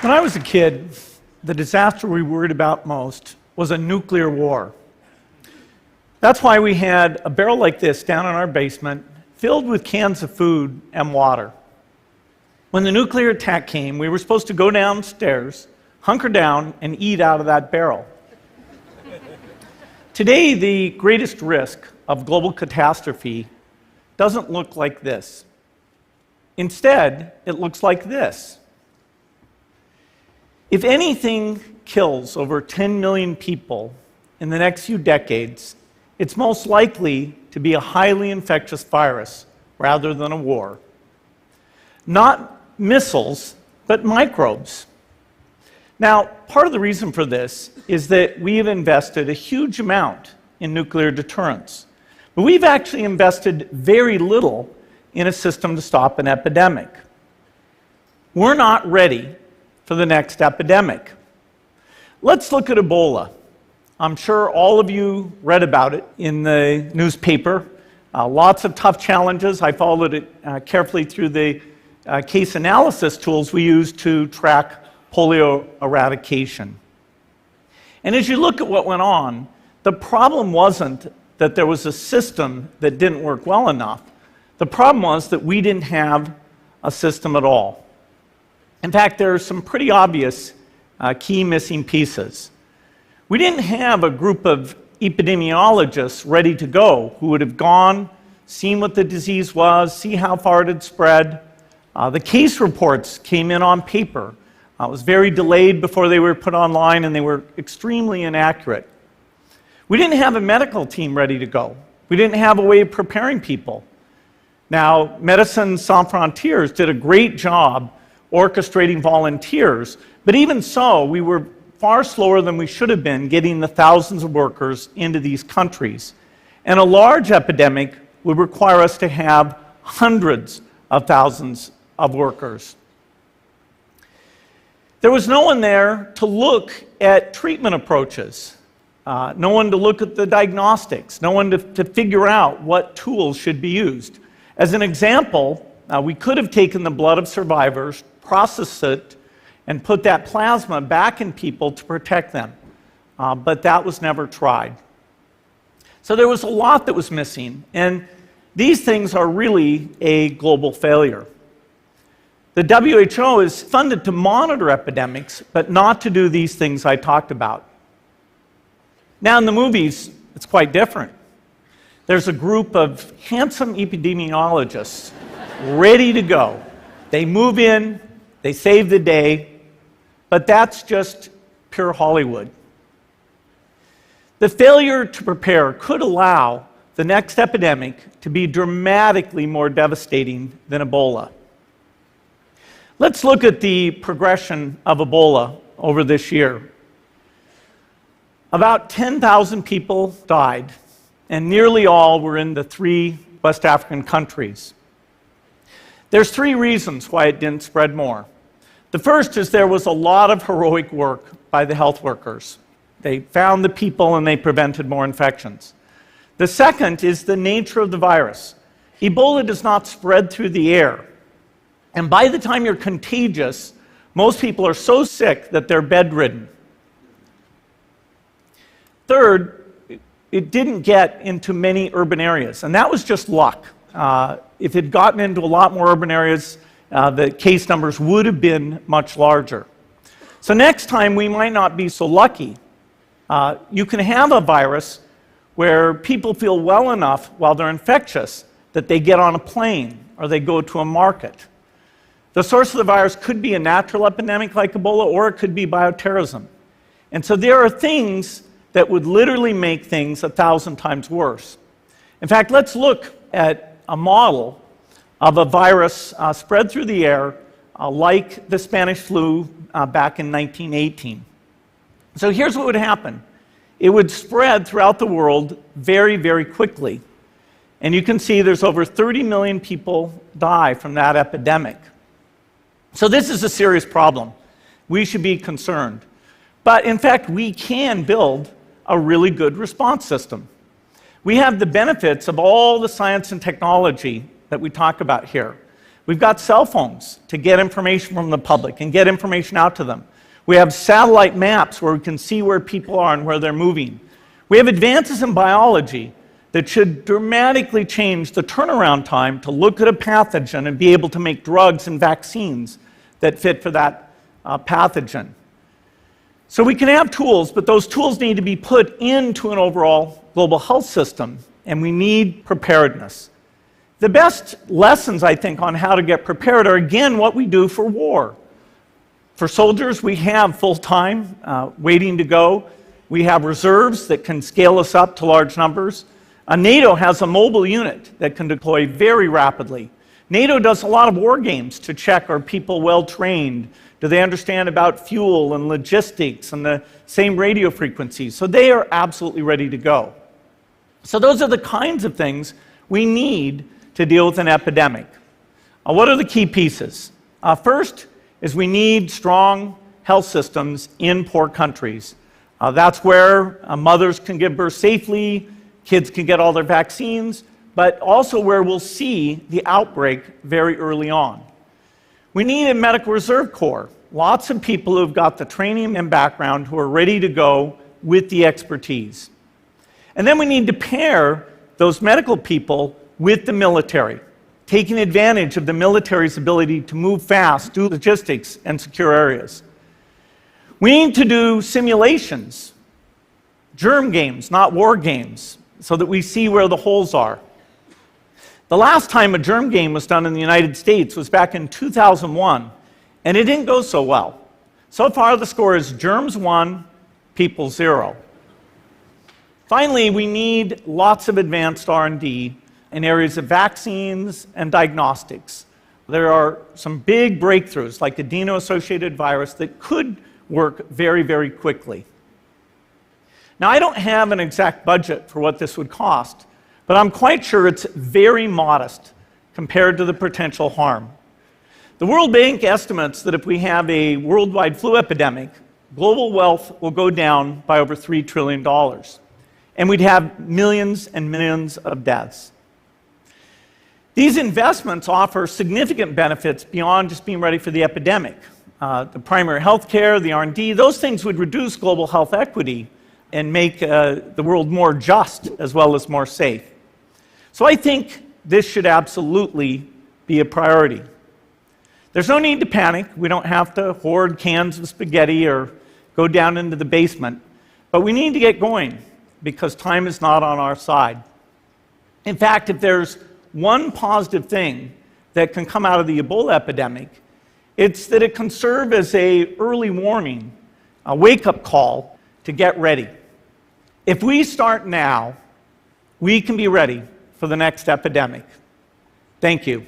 When I was a kid, the disaster we worried about most was a nuclear war. That's why we had a barrel like this down in our basement, filled with cans of food and water. When the nuclear attack came, we were supposed to go downstairs, hunker down, and eat out of that barrel. Today, the greatest risk of global catastrophe doesn't look like this. Instead, it looks like this. If anything kills over 10 million people in the next few decades, it's most likely to be a highly infectious virus rather than a war. Not missiles, but microbes. Now, part of the reason for this is that we have invested a huge amount in nuclear deterrence, but we've actually invested very little in a system to stop an epidemic. We're not ready for the next epidemic. Let's look at Ebola. I'm sure all of you read about it in the newspaper. Lots of tough challenges. I followed it carefully through the case analysis tools we use to track polio eradication. And as you look at what went on, the problem wasn't that there was a system that didn't work well enough. The problem was that we didn't have a system at all. In fact, there are some pretty obvious key missing pieces. We didn't have a group of epidemiologists ready to go who would have gone, seen what the disease was, see how far it had spread. The case reports came in on paper. It was very delayed before they were put online, and they were extremely inaccurate. We didn't have a medical team ready to go. We didn't have a way of preparing people. Now, Médecins Sans Frontières did a great job orchestrating volunteers, but even so, we were far slower than we should have been getting the thousands of workers into these countries. And a large epidemic would require us to have hundreds of thousands of workers. There was no one there to look at treatment approaches, no one to look at the diagnostics, no one to figure out what tools should be used. As an example, we could have taken the blood of survivors, processed it, and put that plasma back in people to protect them. But that was never tried. So there was a lot that was missing, and these things are really a global failure. The WHO is funded to monitor epidemics, but not to do these things I talked about. Now in the movies, it's quite different. There's a group of handsome epidemiologists ready to go. They move in, they save the day, but that's just pure Hollywood. The failure to prepare could allow the next epidemic to be dramatically more devastating than Ebola. Let's look at the progression of Ebola over this year. About 10,000 people died, and nearly all were in the 3 West African countries. There's 3 reasons why it didn't spread more. The first is there was a lot of heroic work by the health workers. They found the people and they prevented more infections. The second is the nature of the virus. Ebola does not spread through the air. And by the time you're contagious, most people are so sick that they're bedridden. Third, it didn't get into many urban areas, and that was just luck. If it had gotten into a lot more urban areas, the case numbers would have been much larger. So next time, we might not be so lucky. You can have a virus where people feel well enough while they're infectious that they get on a plane or they go to a market. The source of the virus could be a natural epidemic like Ebola, or it could be bioterrorism. And so there are things that would literally make things 1,000 times worse. In fact, let's look at a model of a virus spread through the air like the Spanish flu back in 1918. So here's what would happen. It would spread throughout the world very, very quickly. And you can see there's over 30 million people die from that epidemic. So this is a serious problem. We should be concerned. But in fact, we can build a really good response system. We have the benefits of all the science and technology that we talk about here. We've got cell phones to get information from the public and get information out to them. We have satellite maps where we can see where people are and where they're moving. We have advances in biology that should dramatically change the turnaround time to look at a pathogen and be able to make drugs and vaccines that fit for that pathogen. So we can have tools, but those tools need to be put into an overall global health system, and we need preparedness. The best lessons, I think, on how to get prepared are, again, what we do for war. For soldiers, we have full-time waiting to go. We have reserves that can scale us up to large numbers. NATO has a mobile unit that can deploy very rapidly. NATO does a lot of war games to check, are people well-trained? Do they understand about fuel and logistics and the same radio frequencies? So they are absolutely ready to go. So those are the kinds of things we need to deal with an epidemic. What are the key pieces? First is we need strong health systems in poor countries. That's where mothers can give birth safely, kids can get all their vaccines, but also where we'll see the outbreak very early on. We need a medical reserve corps, lots of people who've got the training and background who are ready to go with the expertise. And then we need to pair those medical people with the military, taking advantage of the military's ability to move fast, do logistics, and secure areas. We need to do simulations, germ games, not war games, so that we see where the holes are. The last time a germ game was done in the United States was back in 2001, and it didn't go so well. So far, the score is germs 1, people 0. Finally, we need lots of advanced R&D in areas of vaccines and diagnostics. There are some big breakthroughs, like the adeno-associated virus, that could work very, very quickly. Now, I don't have an exact budget for what this would cost, but I'm quite sure it's very modest compared to the potential harm. The World Bank estimates that if we have a worldwide flu epidemic, global wealth will go down by over $3 trillion, and we'd have millions and millions of deaths. These investments offer significant benefits beyond just being ready for the epidemic. The primary health care, the R&D, those things would reduce global health equity and make the world more just as well as more safe. So I think this should absolutely be a priority. There's no need to panic. We don't have to hoard cans of spaghetti or go down into the basement. But we need to get going because time is not on our side. In fact, if there's one positive thing that can come out of the Ebola epidemic, it's that it can serve as an early warning, a wake-up call to get ready. If we start now, we can be ready for the next epidemic. Thank you.